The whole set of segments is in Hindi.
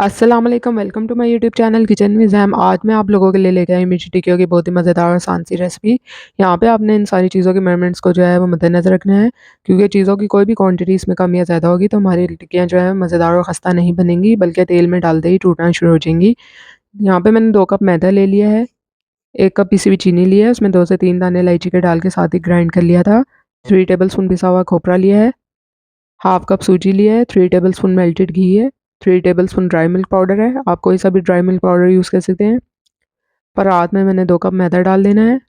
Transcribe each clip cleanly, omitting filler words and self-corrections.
अस्सलाम वालेकुम, welcome to my YouTube channel kitchen with Zaim. आज मैं आप लोगों के लिए लेके आई मिर्ची टिक्कियों की बहुत ही मज़ेदार और आसान सी रेसिपी। यहाँ पे आपने इन सारी चीज़ों के मेजरमेंट्स को जो है वो मद्देनज़र रखना है, क्योंकि चीज़ों की कोई भी क्वांटिटी इसमें कम या ज़्यादा होगी तो हमारी टिक्कियाँ जो है मज़ेदार और ख़स्ता नहीं बनेंगी, बल्कि तेल में डालते ही टूटना शुरू हो जाएंगी। यहाँ पे मैंने 2 कप मैदा ले लिया है, 1 कप पिसी हुई चीनी ली है, उसमें 2 से 3 दाने इलायची के डाल के साथ ही ग्राइंड कर लिया था। 3 टेबल स्पून पिसा हुआ खोपरा लिया है, हाफ कप सूजी लिया है, 3 टेबल स्पून मेल्टेड घी है, 3 table spoon dry milk powder है। आप कोई सा भी ड्राई मिल्क पाउडर यूज़ कर सकते हैं। परात में मैंने 2 कप मैदा डाल देना है।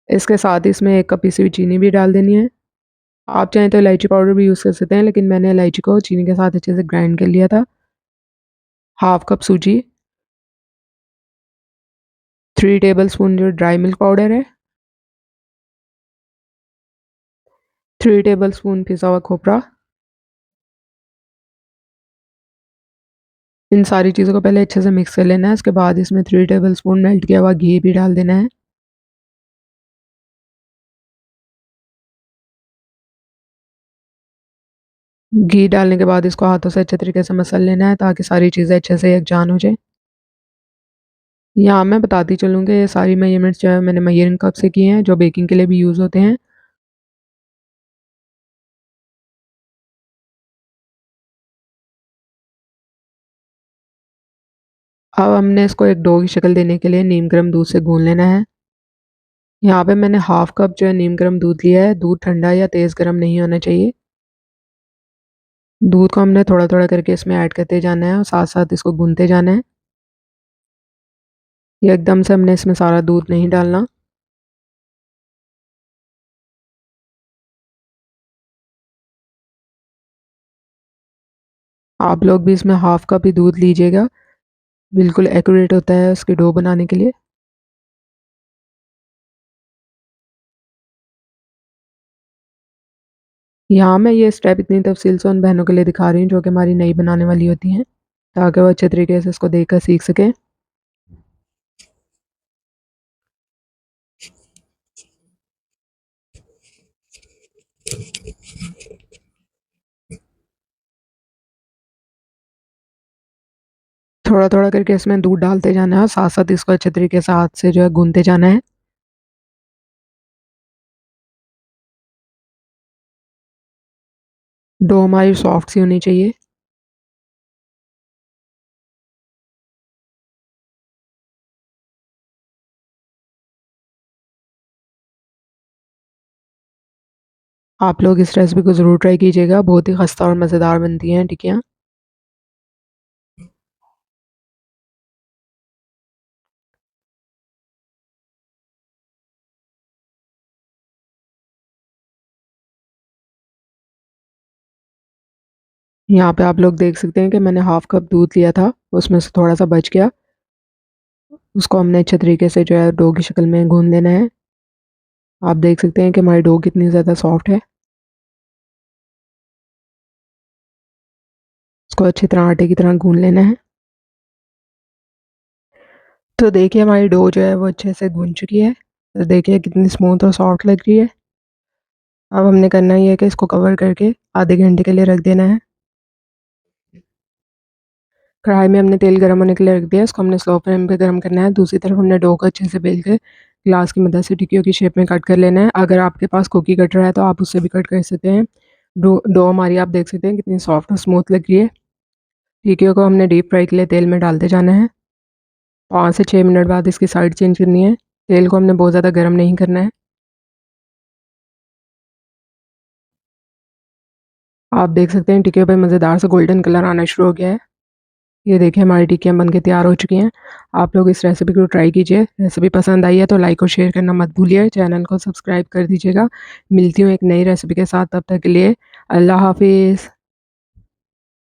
इसके साथ ही इसमें 1 कप पिसी हुई चीनी भी डाल देनी है। आप चाहें तो इलायची पाउडर भी यूज़ कर सकते हैं, लेकिन मैंने इलायची को चीनी के साथ अच्छे से ग्राइंड कर लिया था। हाफ कप सूजी, 3 टेबल स्पून जो ड्राई मिल्क पाउडर है, 3 टेबल स्पून पिसा हुआ खोपरा। इन सारी चीज़ों को पहले अच्छे से मिक्स कर लेना है। उसके बाद इसमें 3 टेबल स्पून मेल्ट किया हुआ घी भी डाल देना है। घी डालने के बाद इसको हाथों से अच्छे तरीके से मसल लेना है, ताकि सारी चीज़ें अच्छे से यकजान हो जाए। यहाँ मैं बताती चलूँ कि ये सारी मेजरमेंट्स जो है मैंने मेजरिंग कप से की हैं, जो बेकिंग के लिए भी यूज़ होते हैं। अब हमने इसको एक डो की शक्ल देने के लिए नीम गर्म दूध से गूँध लेना है। यहाँ पे मैंने हाफ कप जो है नीम गर्म दूध लिया है। दूध ठंडा या तेज़ गर्म नहीं होना चाहिए। दूध को हमने थोड़ा-थोड़ा करके इसमें ऐड करते जाना है और साथ-साथ इसको गूँधते जाना है। ये एकदम से हमने इसमें सारा दूध नहीं डालना। आप लोग भी इसमें हाफ कप ही दूध लीजिएगा, बिल्कुल एक्यूरेट होता है उसकी डो बनाने के लिए। यहाँ मैं ये स्टेप इतनी तफ़सील से उन बहनों के लिए दिखा रही हूँ जो कि हमारी नई बनाने वाली होती हैं, ताकि वो अच्छे तरीके से इसको देखकर सीख सकें। थोड़ा-थोड़ा करके इसमें दूध डालते जाना है और साथ-साथ इसको अच्छे तरीके से हाथ से जो है गूँधते जाना है। डो हमारी सॉफ्ट सी होनी चाहिए। आप लोग इस रेसिपी को ज़रूर ट्राई कीजिएगा, बहुत ही खस्ता और मज़ेदार बनती हैं टिक्कियाँ। यहाँ पे आप लोग देख सकते हैं कि मैंने हाफ कप दूध लिया था, उसमें से थोड़ा-सा बच गया। उसको हमने अच्छे तरीके से जो है डो की शक्ल में गूँध लेना है। आप देख सकते हैं कि हमारी डो कितनी ज़्यादा सॉफ्ट है। इसको अच्छी तरह आटे की तरह गूँध लेना है। तो देखिए हमारी डो जो है वो अच्छे से गूँध चुकी है। तो देखिए कितनी स्मूथ और सॉफ्ट लग रही है। अब हमने करना ये है कि इसको कवर करके आधे घंटे के लिए रख देना है। कढ़ाई में हमने तेल गरम होने के लिए रख दिया, इसको हमने स्लो फ्लेम पे गरम करना है। दूसरी तरफ हमने डो को अच्छे से बेल के ग्लास की मदद से टिक्कियों की शेप में कट कर लेना है। अगर आपके पास कुकी कटर है तो आप उससे भी कट कर सकते हैं। डो डो हमारी आप देख सकते हैं कितनी सॉफ्ट और स्मूथ लग रही है। टिक्कियों को हमने डीप फ्राई के लिए तेल में डालते जाना है। 5 से 6 मिनट बाद इसकी साइड चेंज करनी है। तेल को हमने बहुत ज़्यादा गर्म नहीं करना है। आप देख सकते हैं टिक्कियों पे मज़ेदार सा गोल्डन कलर आना शुरू हो गया है। ये देखिए हमारी टिक्कियाँ बन के तैयार हो चुकी हैं। आप लोग इस रेसिपी को ट्राई कीजिए। रेसिपी पसंद आई है तो लाइक और शेयर करना मत भूलिए। चैनल को सब्सक्राइब कर दीजिएगा। मिलती हूँ एक नई रेसिपी के साथ, तब तक के लिए अल्लाह हाफ़िज़।